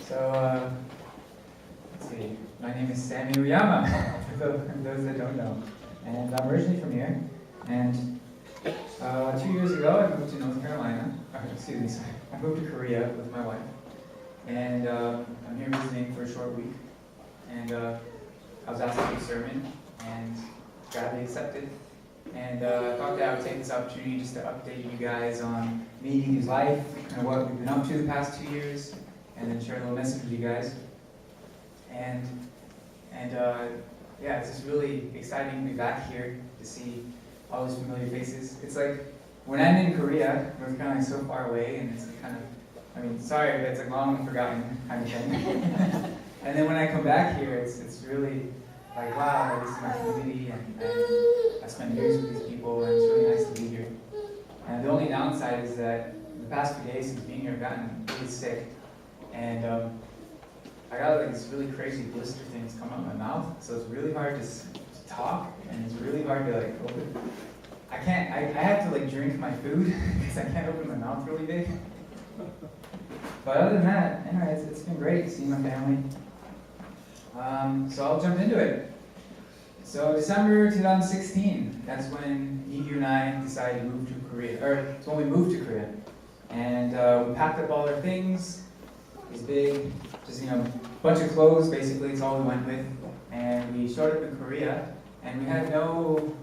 So, let's see. My name is Sammy Uyama, for those that don't know. And I'm originally from here. And 2 years ago, I moved to North Carolina. Excuse me, sorry. I moved to Korea with my wife. And I'm here visiting for a short week. And I was asked to do a sermon, and gladly accepted. And I thought that I would take this opportunity just to update you guys on me, Eagie's life, and what we've been up to the past 2 years, and then share a little message with you guys. And yeah, it's just really exciting to be back here to see all those familiar faces. It's like when I'm in Korea, North Carolina is so far away, and it's kind of, I mean, sorry, but it's like long forgotten kind of thing. And then when I come back here, it's really like, wow, this is my community, and I spent years with these people, and it's really nice to be here. And the only downside is that the past few days since being here, I've gotten really sick, and I got like this really crazy blister things come out of my mouth, so it's really hard to talk, and it's really hard to like open. I have to like drink my food because I can't open my mouth really big. But other than that, anyway, it's been great seeing my family. So I'll jump into it. So December 2016, that's when Iggy and I decided to move to Korea, or it's when we moved to Korea. And we packed up all our things. It's big, just a bunch of clothes, basically, it's all we went with. And we showed up in Korea, and we had no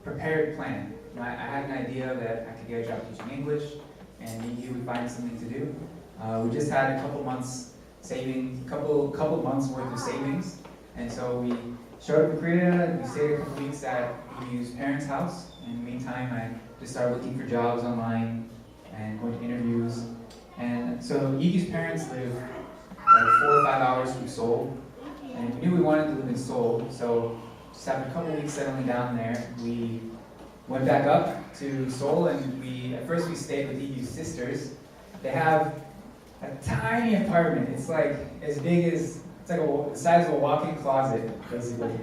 prepared plan. I had an idea that I could get a job teaching English, and Iggy would find something to do. We just had a couple months worth of savings, and so we showed up in Korea. We stayed a couple weeks at Iggie's parents' house. In the meantime, I just started looking for jobs online and going to interviews. And so Iggie's parents live like 4 or 5 hours from Seoul, and we knew we wanted to live in Seoul. So just after a couple weeks settling down there, we went back up to Seoul, and at first we stayed with Iggie's sisters. They have a tiny apartment. It's like as big as, it's like the size of a walk-in closet, basically.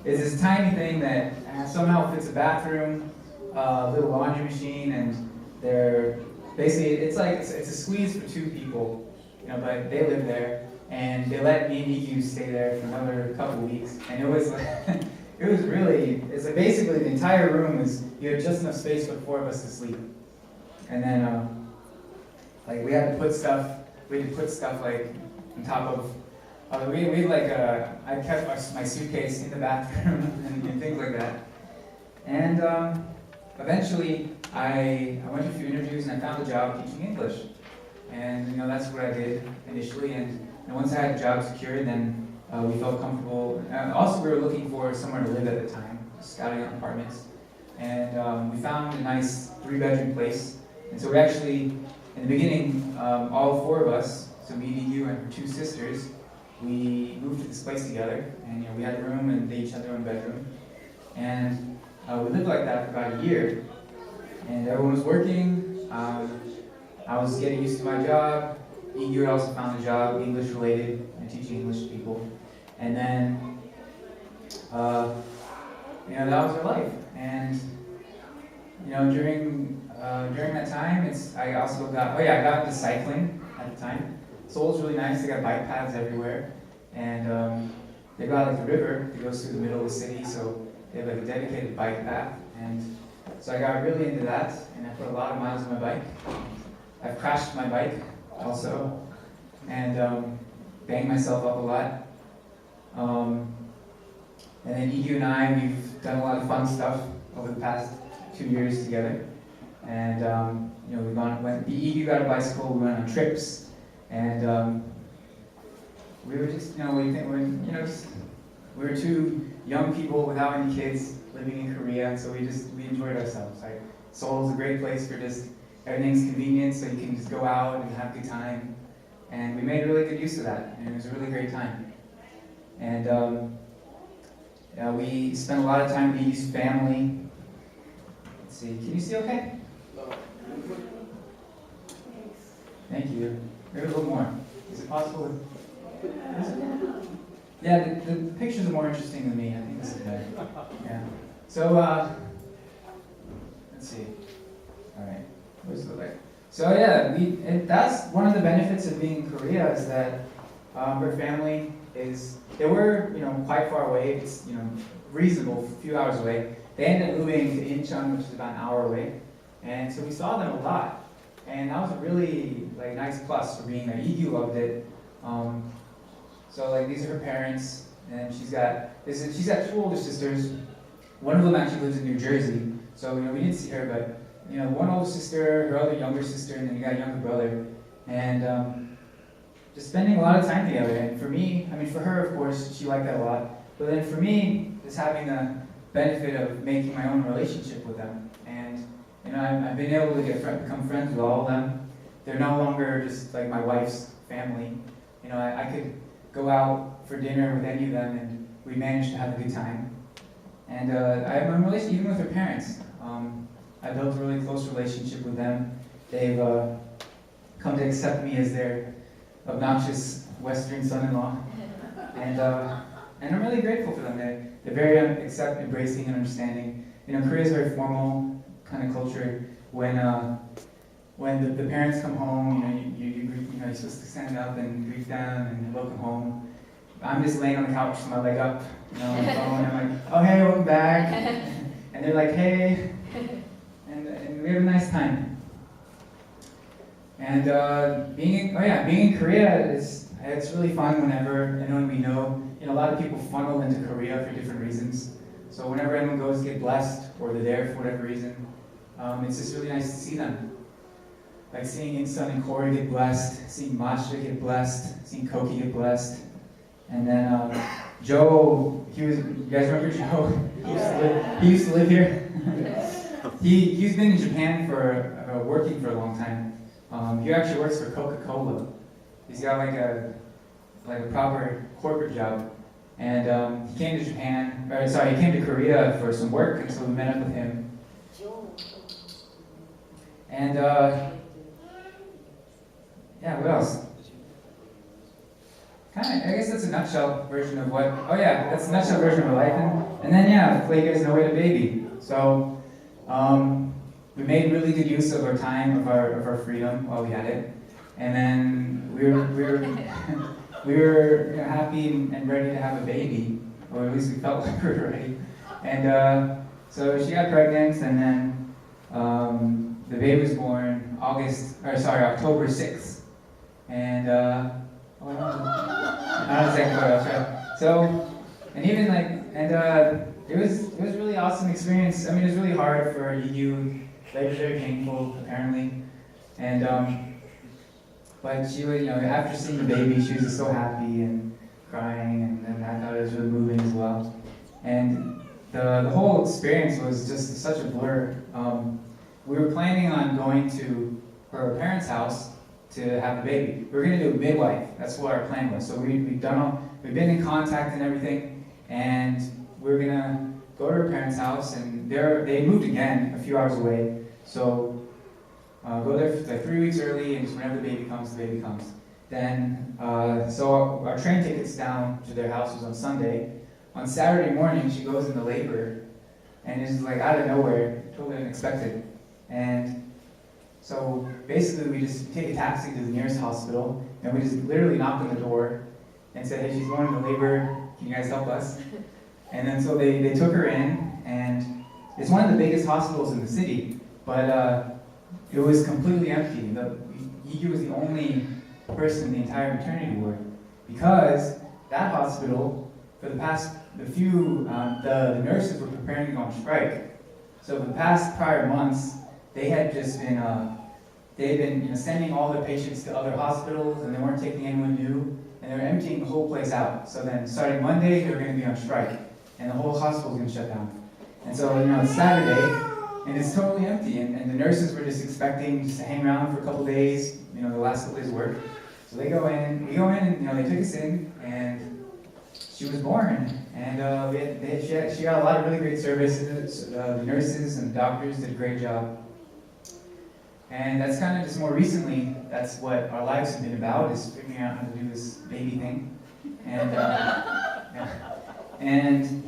It's this tiny thing that somehow fits a bathroom, a little laundry machine, and they're basically, it's a squeeze for 2 people, but they live there, and they let me and Iggy stay there for another couple weeks, and it was like, it's like basically the entire room you had just enough space for the 4 of us to sleep. And then, like we had to put stuff like on top of, I kept my suitcase in the bathroom and things like that. And eventually I went to a few interviews, and I found a job teaching English. And that's what I did initially, and once I had a job secured, then we felt comfortable. Also, we were looking for somewhere to live at the time, scouting out apartments. And we found a nice 3-bedroom place. And so we actually, in the beginning, all 4 of us, so me, you, and her 2 sisters, we moved to this place together. And we had a room, and they each had their own bedroom. And we lived like that for about a year. And everyone was working. I was getting used to my job. Iggy had also found a job, English related, and teaching English to people. And then, that was our life. And during that time, I got into cycling at the time. Seoul's really nice. They got bike paths everywhere, and they got like the river that goes through the middle of the city, so they have like a dedicated bike path. And so I got really into that, and I put a lot of miles on my bike. I've crashed my bike also, and banged myself up a lot. And then Iggy and I, we've done a lot of fun stuff over the past 2 years together. And Iggy got a bicycle, we went on trips, and we were just, we were 2 young people without any kids living in Korea, so we enjoyed ourselves. Like, Seoul is a great place for just, everything's convenient, so you can just go out and have a good time. And we made really good use of that, and it was a really great time. And we spent a lot of time with Iggie's family. Let's see, can you see okay? Thank you. Maybe a little more. Is it possible? Yeah, the pictures are more interesting than me. I think this is better. Yeah. So, let's see. All right. Where's the light? So yeah, that's one of the benefits of being in Korea is that her family they were, quite far away. It's, reasonable, a few hours away. They ended up moving to Incheon, which is about an hour away. And so we saw them a lot. And that was a really, nice plus for being there. Iggy loved it. So, these are her parents. And she's got two older sisters. One of them actually lives in New Jersey. So, we didn't see her, but one older sister, her other younger sister, and then you got a younger brother. And just spending a lot of time together. And for me, for her, of course, she liked that a lot. But then for me, just having the benefit of making my own relationship with them. And, I've been able to become friends with all of them. They're no longer just like my wife's family. I could go out for dinner with any of them and we managed to have a good time. And I have my relationship even with their parents. I built a really close relationship with them. They've come to accept me as their obnoxious Western son-in-law. And I'm really grateful for them. They're very embracing and understanding. Korea is a very formal kind of culture. When the parents come home, you're supposed to stand up and greet them and welcome home. I'm just laying on the couch with my leg up, on the phone. I'm like, oh hey, welcome back. And they're like, hey, and we have a nice time. And being in Korea it's really fun whenever anyone we know. A lot of people funnel into Korea for different reasons. So whenever anyone goes to get blessed, or they're there for whatever reason, it's just really nice to see them. Like seeing Insun and Corey get blessed, seeing Masha get blessed, seeing Koki get blessed. And then Joe, you guys remember Joe? He used to live here. He's been in Japan for working for a long time. He actually works for Coca-Cola. He's got like a proper corporate job. And he came to he came to Korea for some work, and so we met up with him. And what else? I guess that's a nutshell version of that's a nutshell version of my life. And then Clay guys know we had a baby. So we made really good use of our time, of our freedom while we had it. And then we were happy and ready to have a baby, or at least we felt like we were ready. And so she got pregnant, and then the baby was born October 6th. And I don't know exactly what I was trying. So, and even it was a really awesome experience. It was really hard for you. It was very painful, apparently. And but she was, after seeing the baby, she was just so happy and crying, and I thought it was really moving as well. And the whole experience was just such a blur. We were planning on going to her parents' house to have the baby. We were going to do a midwife. That's what our plan was. So we've been in contact and everything, and we were going to go to her parents' house, and they moved again a few hours away. So go there 3 weeks early, and just whenever the baby comes, the baby comes. Then, so our train tickets down to their house was on Sunday. On Saturday morning, she goes into labor, and it's out of nowhere, totally unexpected. And so basically, we just take a taxi to the nearest hospital, and we just literally knocked on the door and said, hey, she's going into labor, can you guys help us? And then so they took her in, and it's one of the biggest hospitals in the city, but it was completely empty. He was the only person in the entire maternity ward, because that hospital, for the the nurses were preparing to go on strike. So for the past prior months, they had just been sending all their patients to other hospitals, and they weren't taking anyone new, and they were emptying the whole place out. So then starting Monday, they were going to be on strike, and the whole hospital was going to shut down. And so it's Saturday, and it's totally empty, and the nurses were just expecting just to hang around for a couple days, the last couple days of work. So we go in, and they took us in, and she was born, and she got a lot of really great services. The nurses and the doctors did a great job. And that's kind of just more recently, that's what our lives have been about, is figuring out how to do this baby thing. And and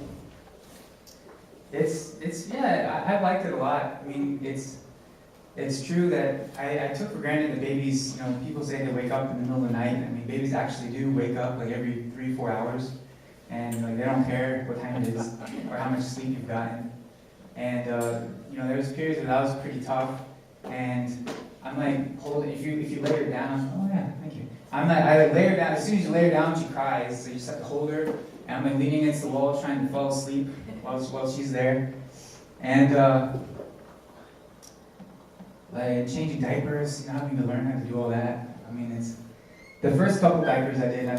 I've liked it a lot. it's true that I took for granted that babies, people say they wake up in the middle of the night. I mean, babies actually do wake up like every 3-4 hours, and like they don't care what time it is or how much sleep you've gotten. And there was periods where that was pretty tough, and I'm like, if you lay her down, oh yeah, thank you. I like lay her down. As soon as you lay her down, she cries, so you just have to hold her. And I'm like leaning against the wall, trying to fall asleep while she's there, and like changing diapers, having to learn how to do all that. I mean, it's the first couple diapers I did. I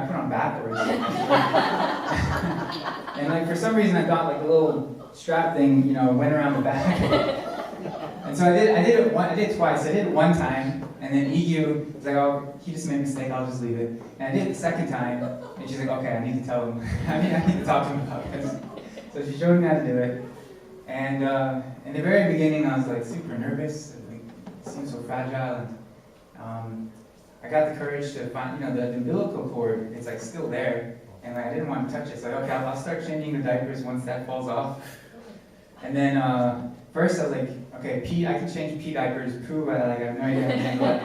put on backwards, and like for some reason I got like a little strap thing, went around the back. And so I did it twice. I did it one time, and then EU was like, oh, he just made a mistake, I'll just leave it. And I did it the second time, and she's like, okay, I need to tell him. I need to talk to him about this. So she showed me how to do it. And in the very beginning, I was like super nervous. It seemed so fragile. And I got the courage to find, the umbilical cord, it's like still there. And like, I didn't want to touch it. So okay, I'll start changing the diapers once that falls off. And then first I was like, okay, pee, I can change pee diapers, poo, I have no idea how to handle it.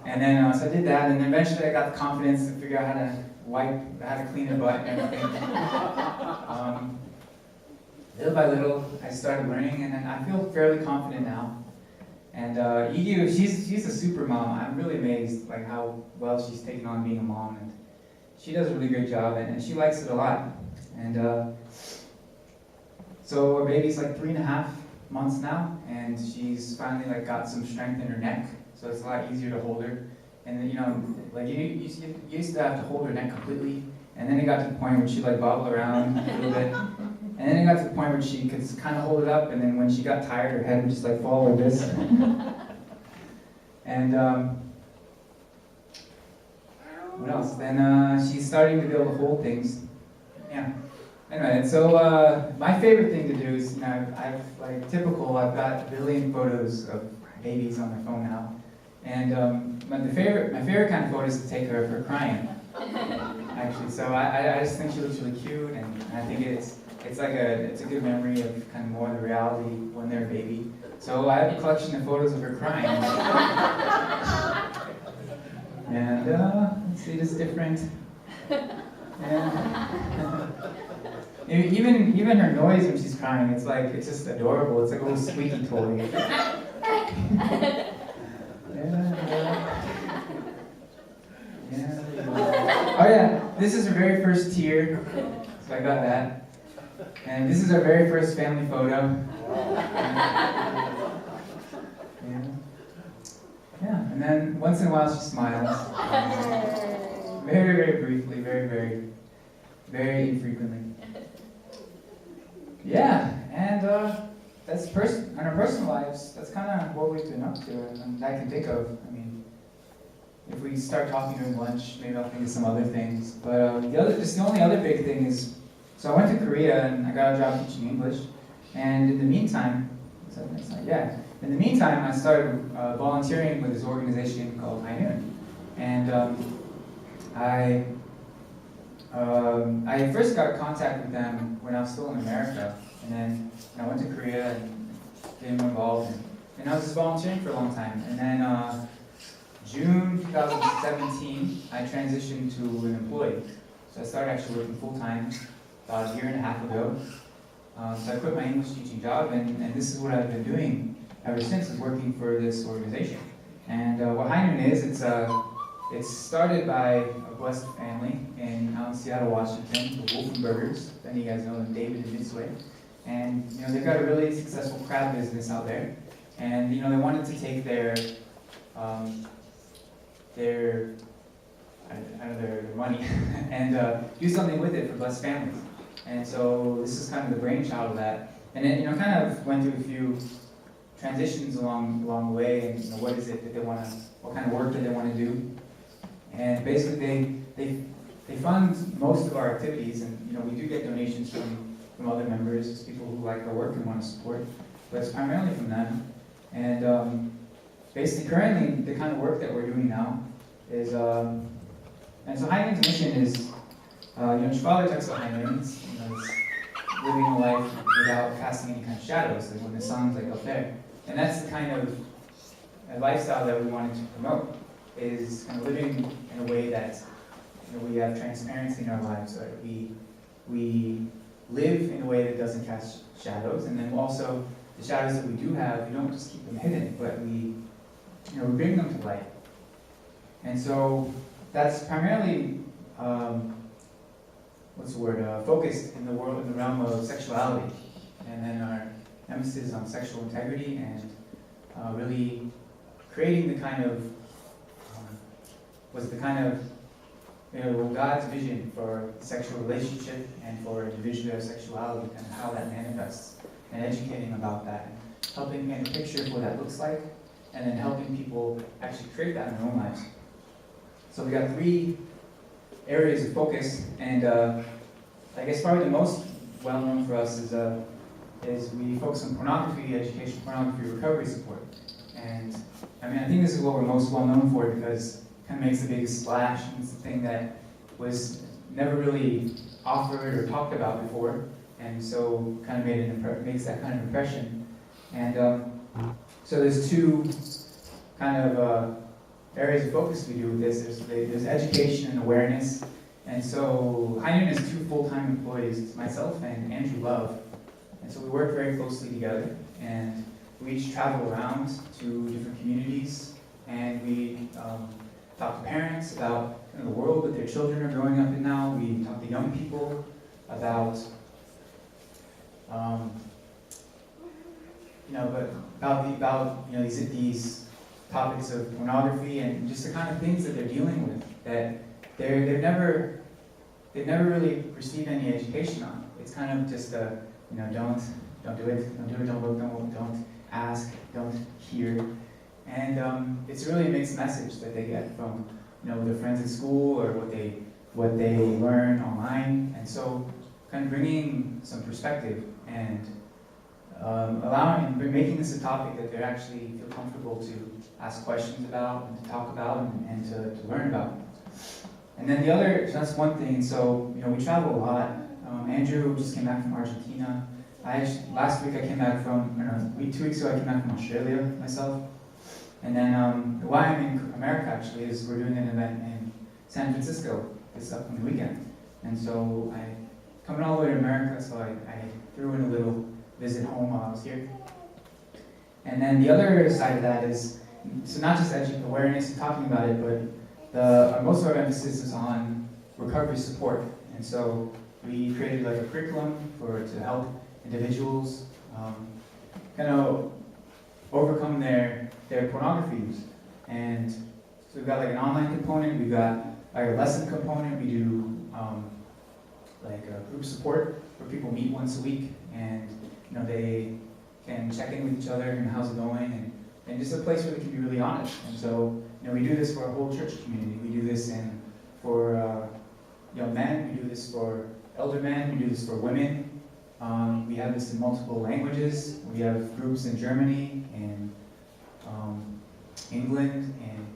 And then, so I did that, and then eventually I got the confidence to figure out how to clean a butt and everything. Little by little, I started learning, and then I feel fairly confident now. And EU, she's a super mom. I'm really amazed, like how well she's taken on being a mom, and she does a really great job, and she likes it a lot. And so our baby's like 3.5 months now, and she's finally got some strength in her neck, so it's a lot easier to hold her. And then you used to have to hold her neck completely, and then it got to the point where she'd bobble around a little bit, and then it got to the point where she could kind of hold it up, and then when she got tired, her head would just fall like this. And what else? Then she's starting to be able to hold things. Yeah. Anyway, so my favorite thing to do is, I've got a billion photos of babies on my phone now, and my favorite kind of photo is to take her of her crying. Actually, so I just think she looks really cute, and I think it's a good memory of kind of more the reality when they're a baby. So I have a collection of photos of her crying, and let's see, this different. Yeah. Even her noise when she's crying, it's just adorable. It's like a little squeaky toy. Yeah. Oh yeah, this is her very first tear, so I got that. And this is our very first family photo. Yeah, and then once in a while she smiles. Very, very briefly, very, very, very infrequently. Yeah, and that's in our personal lives, that's kind of what we've been up to, and I can think of. I mean, if we start talking during lunch, maybe I'll think of some other things. But the only other big thing is, so I went to Korea and I got a job teaching English, and in the meantime, is that the next slide? Yeah. In the meantime, I started volunteering with this organization called High Noon, and I first got in contact with them when I was still in America, and then I went to Korea and became involved, and I was just volunteering for a long time. And then June 2017, I transitioned to an employee. So I started actually working full-time about 1.5 years ago. So I quit my English teaching job, and this is what I've been doing ever since, is working for this organization. And what High Noon is, it's started by a blessed family out in Seattle, Washington, the Wolfenbergers. Then you guys know them, David and Mitzway. And they've got a really successful crab business out there. And they wanted to take their money and do something with it for blessed families. And so this is kind of the brainchild of that. And it kind of went through a few transitions along the way, and what is it that they want to, what kind of work do they want to do. And basically they fund most of our activities, and we do get donations from other members, just people who like our work and want to support, but it's primarily from them. And basically currently the kind of work that we're doing now is, and so High Noon's mission is, Chipotle talks about High Noon, living a life without casting any kind of shadows, like when the sun's like up there. And that's the kind of lifestyle that we wanted to promote, is kind of living in a way that we have transparency in our lives, right? We live in a way that doesn't cast shadows, and then also the shadows that we do have, we don't just keep them hidden, but we bring them to light. And so that's primarily focused in the realm of sexuality, and then our emphasis on sexual integrity and really creating the kind of God's vision for sexual relationship and for individual sexuality and how that manifests, and educating about that, and helping paint a picture of what that looks like, and then helping people actually create that in their own lives. So we got 3 areas of focus, and I guess probably the most well known for us is we focus on pornography education, pornography recovery support. And I think this is what we're most well known for because it kind of makes the biggest splash, and it's the thing that was never really offered or talked about before, and so kind of makes that kind of impression. And so there's 2 kind of areas of focus we do with this. There's education and awareness. And so Heineken has 2 full-time employees, myself and Andrew Love. And so we work very closely together, and we each travel around to different communities, and we talk to parents about the world that their children are growing up in now. We talk to young people about these topics of pornography and just the kind of things that they're dealing with that they've never really received any education on. It's kind of just don't do it, don't look, don't ask, don't hear. And it's really a mixed message that they get from their friends at school or what they learn online. And so kind of bringing some perspective and making this a topic that they actually feel comfortable to ask questions about and to talk about and to learn about. And then so that's one thing. So we travel a lot. Andrew just came back from Argentina. Last week I came back from, 2 weeks ago I came back from Australia myself. And then why I'm in America actually is we're doing an event in San Francisco this upcoming weekend. And so coming all the way to America, so I threw in a little visit home while I was here. And then the other side of that is, so not just awareness and talking about it, but most of our emphasis is on recovery support. And so we created like a curriculum to help individuals kind of overcome their pornography use. And so we've got like an online component, we've got like a lesson component, we do like a group support where people meet once a week and they can check in with each other and how's it going, and just a place where they can be really honest. And so we do this for our whole church community. We do this for young men, we do this for elder men, we do this for women. We have this in multiple languages. We have groups in Germany, in England, in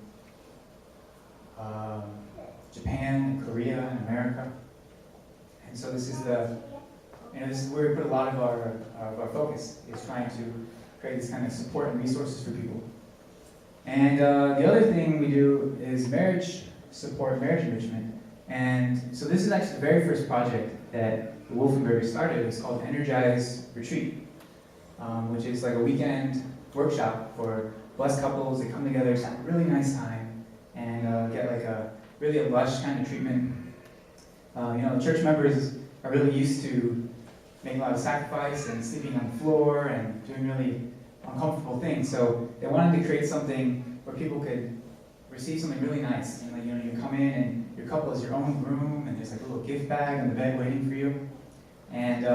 Japan, and Korea, and America. And so this is where we put a lot of our focus, is trying to create this kind of support and resources for people. And the other thing we do is marriage support, marriage enrichment. And so this is actually the very first project that the Wolfenberger started. It's called Energize Retreat, which is like a weekend workshop for blessed couples. They come together, have a really nice time, and get like a lush kind of treatment. The church members are really used to making a lot of sacrifice and sleeping on the floor and doing really uncomfortable things. So they wanted to create something where people could receive something really nice. And you come in and your couple has your own room, and there's like a little gift bag on the bed waiting for you. And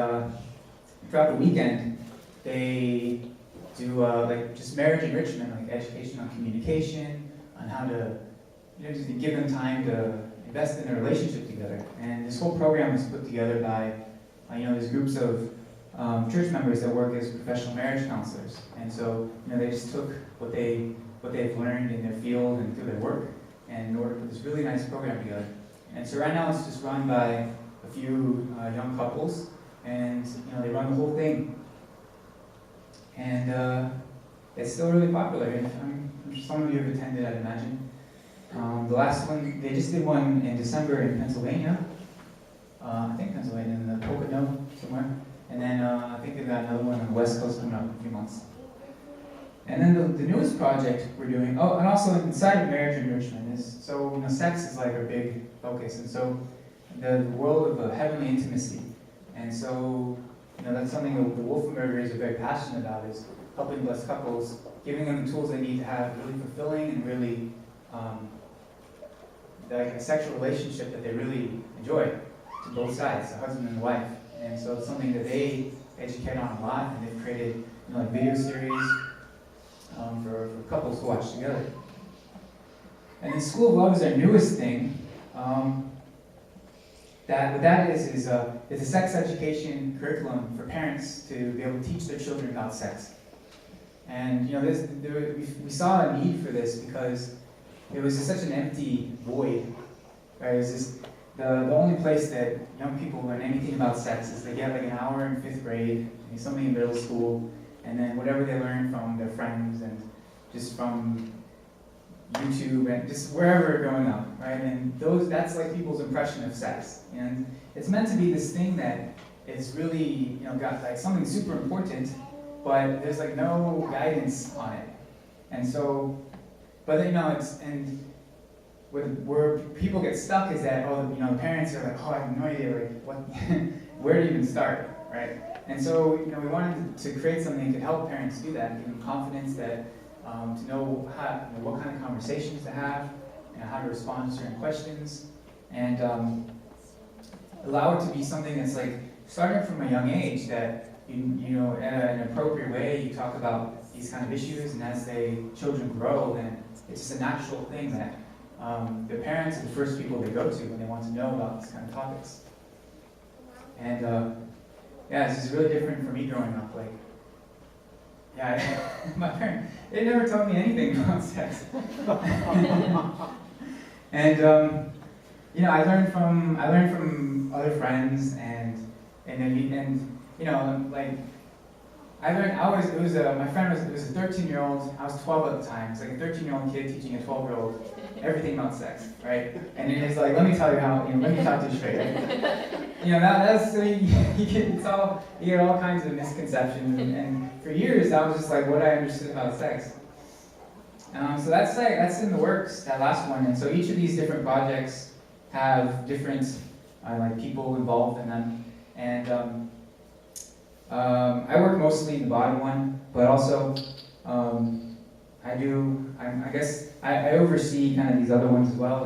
throughout the weekend, they do just marriage enrichment, like education on communication, on how to just give them time to invest in their relationship together. And this whole program was put together by there's groups of church members that work as professional marriage counselors. And so they just took what they've learned in their field and through their work, and in order to put this really nice program together. And so right now it's just run by a few young couples, and they run the whole thing. And it's still really popular. Some of you have attended, I'd imagine. The last one, they just did one in December in Pennsylvania. I think Pennsylvania, in the Pocono somewhere. And then I think they've got another one on the West Coast coming up in a few months. And then the newest project we're doing, and also inside of marriage enrichment is, so sex is like our big focus, and so the world of heavenly intimacy. And so that's something that the Wolf Murderers are very passionate about, is helping blessed couples, giving them the tools they need to have really fulfilling and really like a sexual relationship that they really enjoy to both sides, the husband and the wife. And so it's something that they educate on a lot, and they've created like video series for couples to watch together. And then School of Love is our newest thing. What that is it's a sex education curriculum for parents to be able to teach their children about sex. And we saw a need for this because it was just such an empty void. Right? It was just the only place that young people learn anything about sex is they get like an hour in 5th grade, maybe something in middle school, and then whatever they learn from their friends and just from YouTube and just wherever growing up, right? And that's like people's impression of sex. And it's meant to be this thing that is really, got like something super important, but there's like no guidance on it. And so, but where people get stuck is that, the parents are like, I have no idea, like, what, where to even start, right? And so, we wanted to create something that could help parents do that, give them confidence that, to know what kind of conversations to have, how to respond to certain questions, and allow it to be something that's like, starting from a young age, that, in an appropriate way, you talk about these kind of issues, and as children grow, then it's just a natural thing that their parents are the first people they go to when they want to know about these kind of topics. And it's just really different for me growing up. Like, my parents, they never taught me anything about sex. And I learned from other friends, my friend was a 13-year-old, I was 12 at the time. It's like a 13-year-old kid teaching a 12-year-old everything about sex, right? And it's like, let me tell you how, let me talk to you straight, right? That's, you get all kinds of misconceptions, and for years, that was just like what I understood about sex. So that's in the works, that last one, and so each of these different projects have different, people involved in them, and I work mostly in the bottom one, but also I oversee kind of these other ones as well,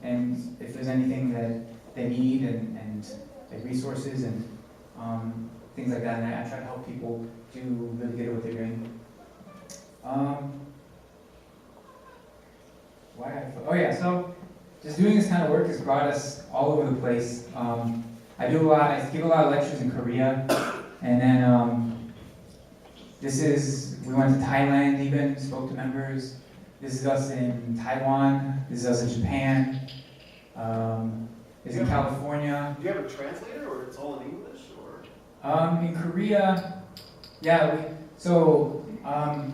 and if there's anything that they need and like resources and things like that, and I try to help people do really good at what they're doing. So just doing this kind of work has brought us all over the place. I give a lot of lectures in Korea. And then we went to Thailand even, spoke to members. This is us in Taiwan. This is us in Japan. This is in California. Do you have a translator, or it's all in English, or? In Korea, I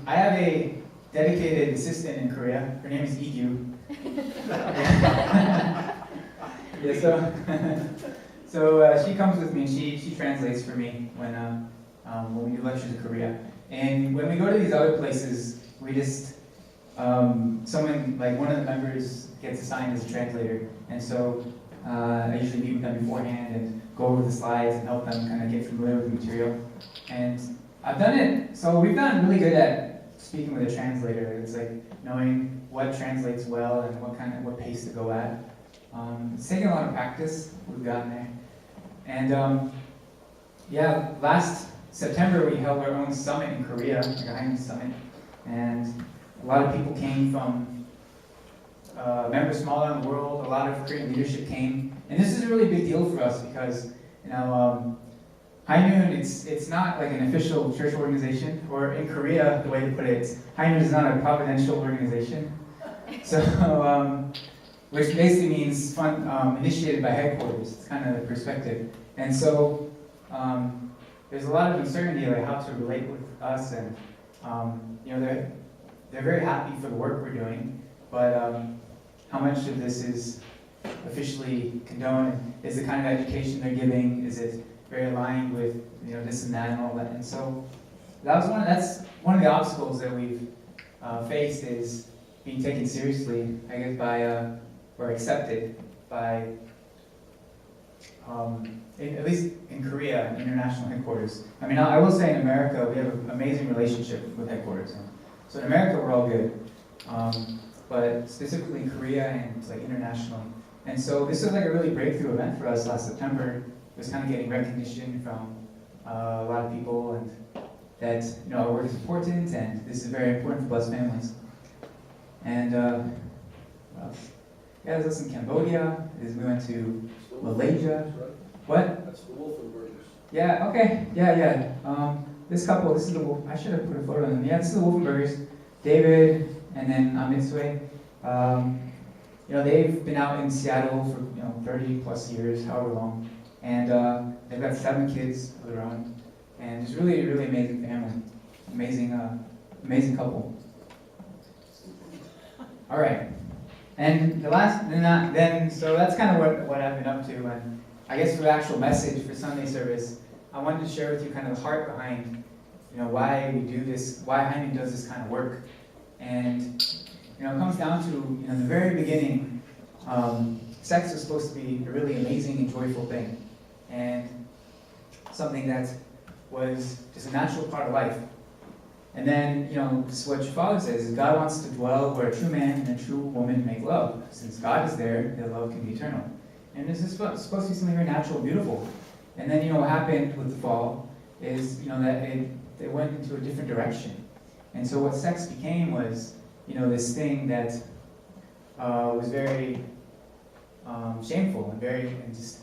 have a dedicated assistant in Korea. Her name is Igyu. So she comes with me, and she translates for me when we do lectures in Korea. And when we go to these other places, we just, one of the members gets assigned as a translator. And so I usually meet with them beforehand and go over the slides and help them kind of get familiar with the material. And I've done it, so we've gotten really good at speaking with a translator. It's like knowing what translates well and what pace to go at. It's taken a lot of practice. We've gotten there. And last September we held our own summit in Korea, like a Heinz summit, and a lot of people came from members from all around the world. A lot of Korean leadership came, and this is a really big deal for us because High Noon, it's not like an official church organization, or in Korea, the way to put it, High Noon is not a providential organization. So, which basically means initiated by headquarters. It's kind of the perspective. And so, there's a lot of uncertainty like how to relate with us, and you know, they're very happy for the work we're doing, but how much of this is officially condoned? Is the kind of education they're giving, is it very aligned with, you know, this and that and all that? And so that's one of the obstacles that we've faced, is being taken seriously, I guess, by or accepted by at least in Korea, international headquarters. I mean, I will say in America, we have an amazing relationship with headquarters. So in America, we're all good. But specifically in Korea and like internationally. And so this was like a really breakthrough event for us last September. It was kind of getting recognition from a lot of people, and that, you know, our work is important, and this is very important for Blessed Families. And what else? Yeah, I was also in Cambodia. We went to Malaysia. What? That's the Wolfenburgers. Yeah, okay, yeah. This couple, this is the Wolf, I should have put a photo of them. Yeah, this is the Wolfenburgers. David and then Mitsue. You know, they've been out in Seattle for, you know, 30 plus years, however long. And they've got 7 kids of their own. And it's really, really amazing family. Amazing couple. All right. And the last, so that's kind of what I've been up to. And I guess for the actual message for Sunday service, I wanted to share with you kind of the heart behind, you know, why we do this, why Hyman does this kind of work. And, you know, it comes down to, you know, the very beginning, sex was supposed to be a really amazing and joyful thing. And something that was just a natural part of life. And then, you know, what your father says is God wants to dwell where a true man and a true woman make love. Since God is there, their love can be eternal. And this is supposed to be something very natural and beautiful. And then, you know, what happened with the fall is, you know, that it went into a different direction. And so what sex became was, you know, this thing that was very shameful and just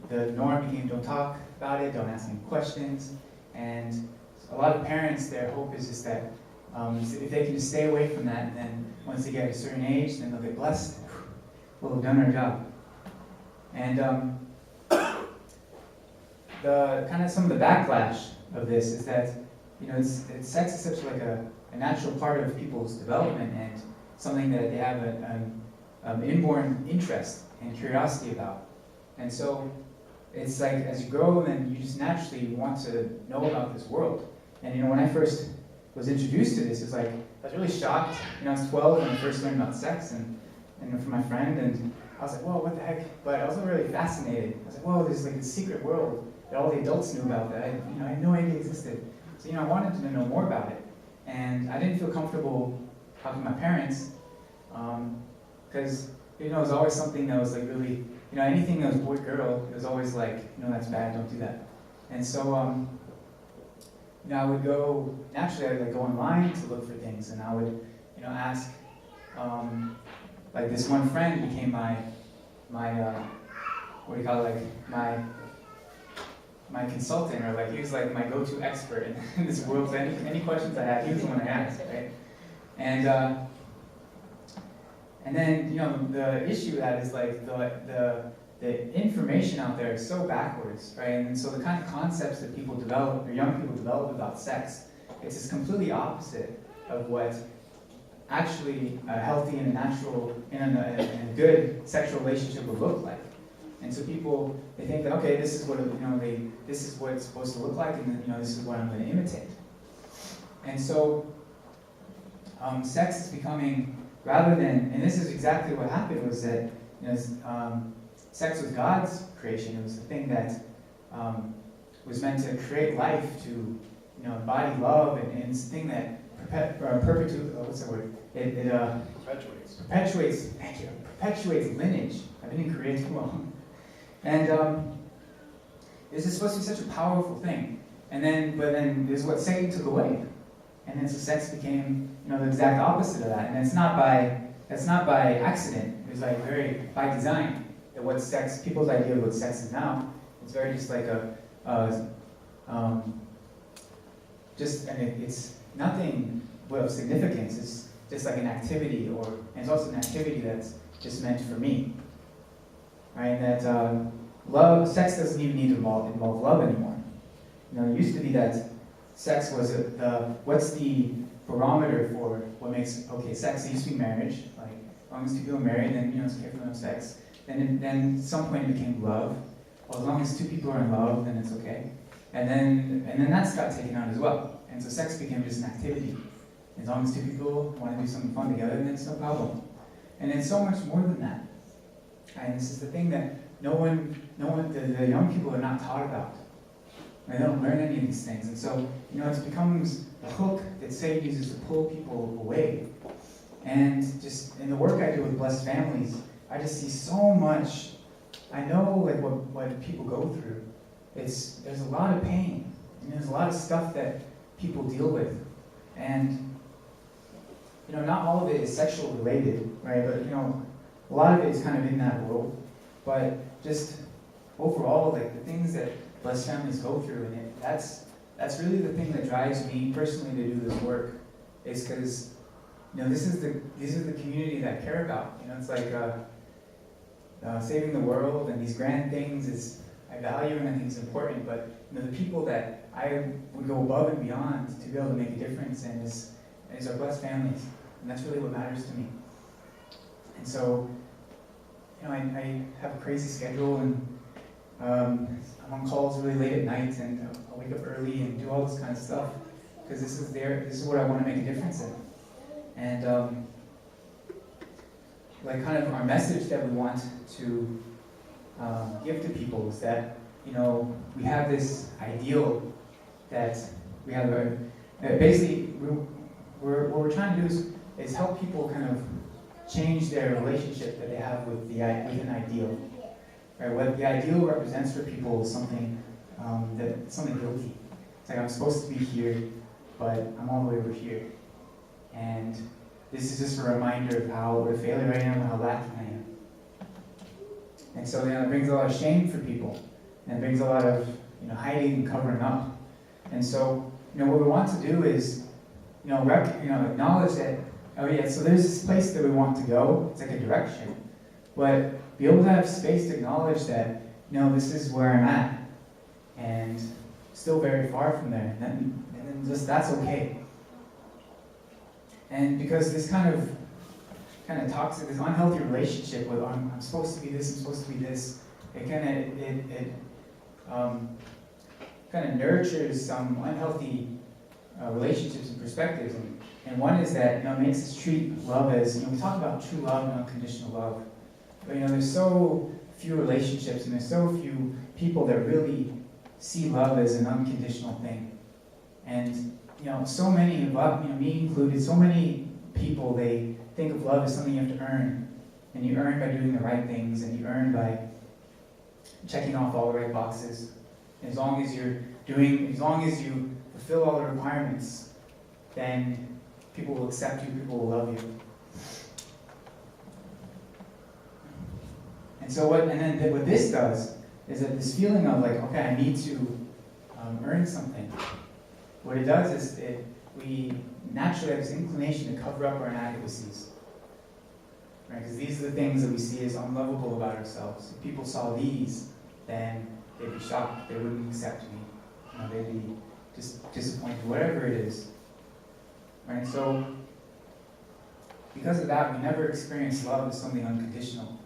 the norm became, don't talk about it, don't ask any questions. And a lot of parents, their hope is just that if they can just stay away from that, and then once they get a certain age, then they'll get blessed. We'll have done our job. And the kind of some of the backlash of this is that, you know, sex is such like a natural part of people's development, and something that they have an inborn interest and curiosity about. And so it's like as you grow, then you just naturally want to know about this world. And, you know, when I first was introduced to this, it's like I was really shocked. You know, I was 12 when I first learned about sex, and from my friend, and I was like, whoa, what the heck? But I was also really fascinated. I was like, whoa, there's like this secret world that all the adults knew about that I had no idea existed. So, you know, I wanted to know more about it. And I didn't feel comfortable talking to my parents, because, you know, it was always something that was like really, you know, anything that was boy, girl, it was always like, you know, that's bad, don't do that. And so, you know, I would go, naturally I would like go online to look for things, and I would, you know, ask, like this one friend became my what do you call it, like my consultant, or like he was like my go-to expert in this world. So any questions I had, he was the one I asked, right? And then, you know, the issue with that is like the information out there is so backwards, right? And so the kind of concepts that people develop, or young people develop about sex, it's just completely opposite of what actually a healthy and a natural and a good sexual relationship would look like. And so people, they think that, okay, this is what, you know, this is what it's supposed to look like, and then, you know, this is what I'm going to imitate. And so sex is becoming, rather than, and this is exactly what happened, was that, you know, sex was God's creation. It was the thing that was meant to create life, to, you know, embody love, and it's the thing that perpetuates lineage. I've been in Korea too long. And this is supposed to be such a powerful thing. But then this is what Satan took away. And then so sex became, you know, the exact opposite of that. And that's not by accident. It was like very by design. That what sex, people's idea of what sex is now, it's very just like it's nothing of significance. It's just like an activity, and it's also an activity that's just meant for me, right? That sex doesn't even need to involve love anymore. You know, it used to be that sex was what's the barometer for what makes, okay, sex. It used to be marriage, like as long as two people are married, then you know it's okay for them to have sex. Then at some point it became love. Well, as long as two people are in love, then it's okay. And then that's got taken out as well. And so sex became just an activity. As long as two people want to do something fun together, then it's no problem. And it's so much more than that. And this is the thing that the young people are not taught about. They don't learn any of these things. And so, you know, it becomes a hook that Satan uses to pull people away. And just in the work I do with blessed families, I just see so much. I know like what people go through. There's a lot of pain. And there's a lot of stuff that people deal with. And, you know, not all of it is sexual related, right? But, you know, a lot of it is kind of in that world. But just overall, like the things that blessed families go through, and that's really the thing that drives me personally to do this work, is because, you know, these are the community that I care about. You know, it's like saving the world and these grand things is I value and I think it's important, but you know, the people that I would go above and beyond to be able to make a difference in is our blessed families, and that's really what matters to me. And so, you know, I have a crazy schedule, and I'm on calls really late at night, and I'll wake up early and do all this kind of stuff because this is what I want to make a difference in. And like kind of our message that we want to give to people is that, you know, we have this ideal that we have basically what we're trying to do is help people kind of change their relationship that they have with an ideal. Right? What the ideal represents for people is something something guilty. It's like I'm supposed to be here, but I'm all the way over here. And this is just a reminder of what a failure I am and how lacking I am. And so, you know, it brings a lot of shame for people, and it brings a lot of, you know, hiding and covering up. And so, you know, what we want to do is, you know, acknowledge that, oh yeah, so there's this place that we want to go. It's like a direction, but be able to have space to acknowledge that, you know, this is where I'm at, and still very far from there. And then just that's okay. And because this kind of toxic, this unhealthy relationship with I'm supposed to be this, I'm supposed to be this, it kind of nurtures some unhealthy relationships and perspectives. And one is that, you know, it makes us treat love as, you know, we talk about true love and unconditional love, but you know, there's so few relationships and there's so few people that really see love as an unconditional thing. And you know, so many of us, you know, me included, so many people, they think of love as something you have to earn. And you earn by doing the right things, and you earn by checking off all the right boxes. And as long as you fulfill all the requirements, then people will accept you, people will love you. And so what this does is that this feeling of like, okay, I need to earn something. What it does is we naturally have this inclination to cover up our inadequacies, right? Because these are the things that we see as unlovable about ourselves. If people saw these, then they'd be shocked. They wouldn't accept me. You know, they'd be just disappointed, whatever it is, right? So because of that, we never experience love as something unconditional.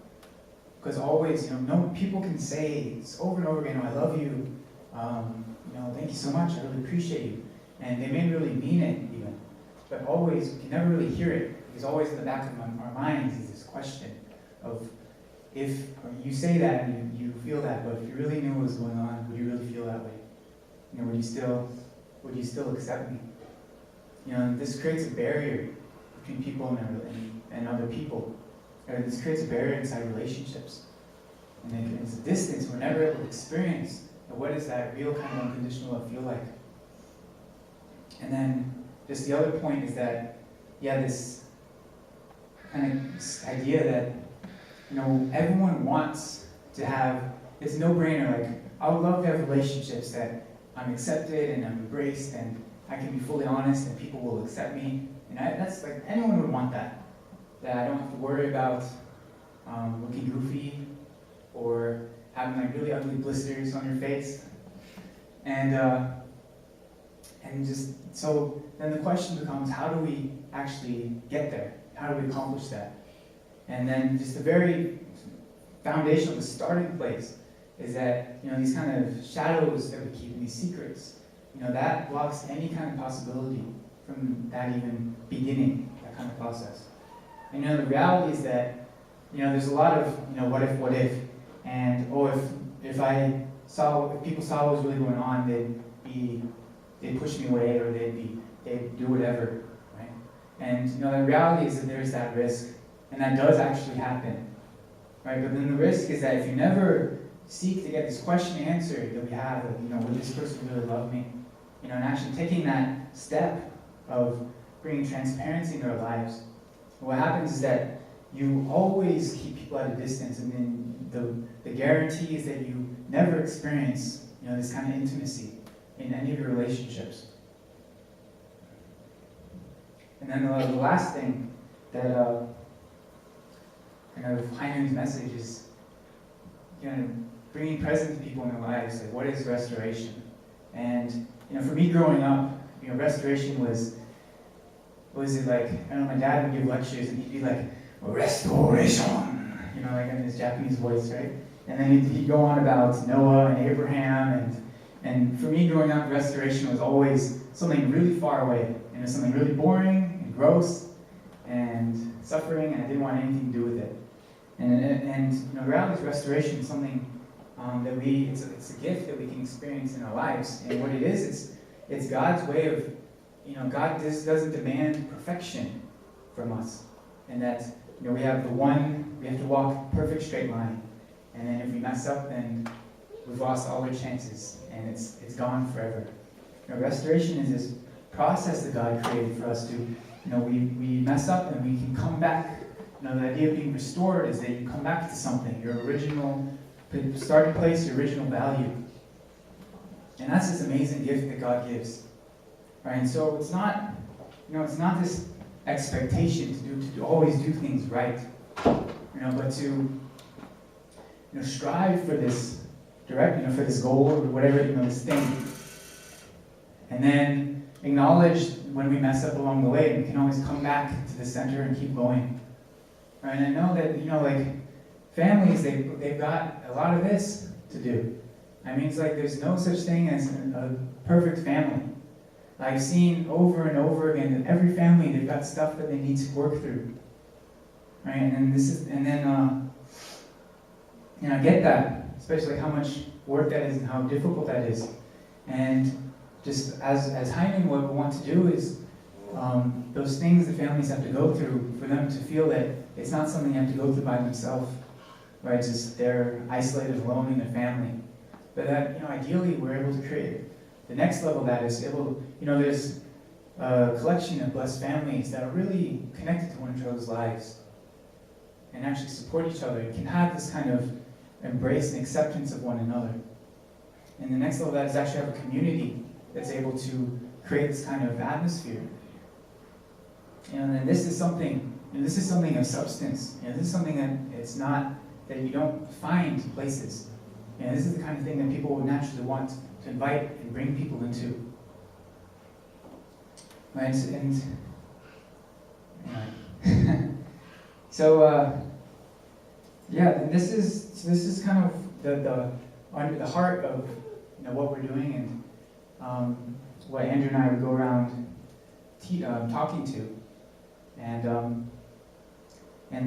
Because always, you know, people can say over and over again, "I love you. You know, thank you so much. I really appreciate you." And they may really mean it even, but always, we can never really hear it, because always in the back of our minds is this question of, if you say that and you feel that, but if you really knew what was going on, would you really feel that way? You know, would you still accept me? You know, this creates a barrier between people and other people. And this creates a barrier inside relationships. And it's a distance we're never able to experience. And what does that real kind of unconditional love feel like? And then just the other point is that, yeah, this kind of idea that, you know, everyone wants to have this no-brainer, like, I would love to have relationships that I'm accepted and I'm embraced and I can be fully honest and people will accept me. And that's like, anyone would want that. That I don't have to worry about looking goofy or having like really ugly blisters on your face. And just, so then the question becomes, how do we actually get there? How do we accomplish that? And then just the very foundational, the starting place is that, these kind of shadows that we keep, these secrets, that blocks any kind of possibility from that even beginning, that kind of process. And the reality is that, there's a lot of, what if, and if people saw what was really going on, they'd push me away, or they'd do whatever, right? And the reality is that there's that risk, and that does actually happen, right? But then the risk is that if you never seek to get this question answered that we have, would this person really love me? And actually taking that step of bringing transparency into our lives, what happens is that you always keep people at a distance, and then the guarantee is that you never experience, this kind of intimacy in any of your relationships. And then the last thing that kind of Heinen's message is, bringing presence to people in their lives. Like, what is restoration? And for me growing up, restoration was it like, my dad would give lectures and he'd be like, restoration, like in his Japanese voice, right? And then he'd go on about Noah and Abraham, and for me growing up, restoration was always something really far away, something really boring and gross and suffering, and I didn't want anything to do with it. And the reality is restoration is something that it's a gift that we can experience in our lives, and what it is, it's God's way of, God doesn't demand perfection from us, and that we have to walk a perfect straight line, and then if we mess up, then we've lost all our chances, and it's gone forever. Restoration is this process that God created for us to, we mess up and we can come back. The idea of being restored is that you come back to something, your original starting place, your original value. And that's this amazing gift that God gives. Right? And so it's not this expectation to always do things right. But to strive for this for this goal or whatever, this thing. And then acknowledge when we mess up along the way, and we can always come back to the center and keep going. Right? And I know that, families, they've got a lot of this to do. I mean, it's like there's no such thing as a perfect family. I've seen over and over again that every family, they've got stuff that they need to work through. Right? I get that, especially how much work that is and how difficult that is. And just as Heinen, what we want to do is those things the families have to go through, for them to feel that it's not something they have to go through by themselves, right? Just they're isolated alone in their family. But that, ideally, we're able to create the next level. That is able, there's a collection of blessed families that are really connected to one another's lives and actually support each other and can have this kind of embrace and acceptance of one another. And the next level of that is actually have a community that's able to create this kind of atmosphere. And then this is something of substance. This is something that it's not, that you don't find places. This is the kind of thing that people would naturally want to invite and bring people into. Right? And so and this is kind of the heart of what we're doing, and what Andrew and I would go around talking to, and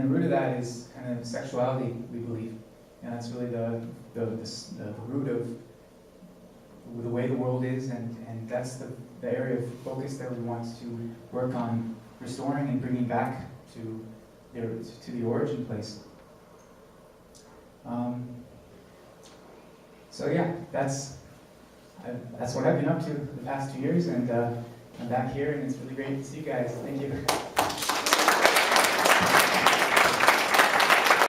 the root of that is kind of sexuality, we believe. And that's really the root of the way the world is, and that's the area of focus that we want to work on restoring and bringing back to the origin place. So yeah, that's what I've been up to the past 2 years, and I'm back here, and it's really great to see you guys. Thank you.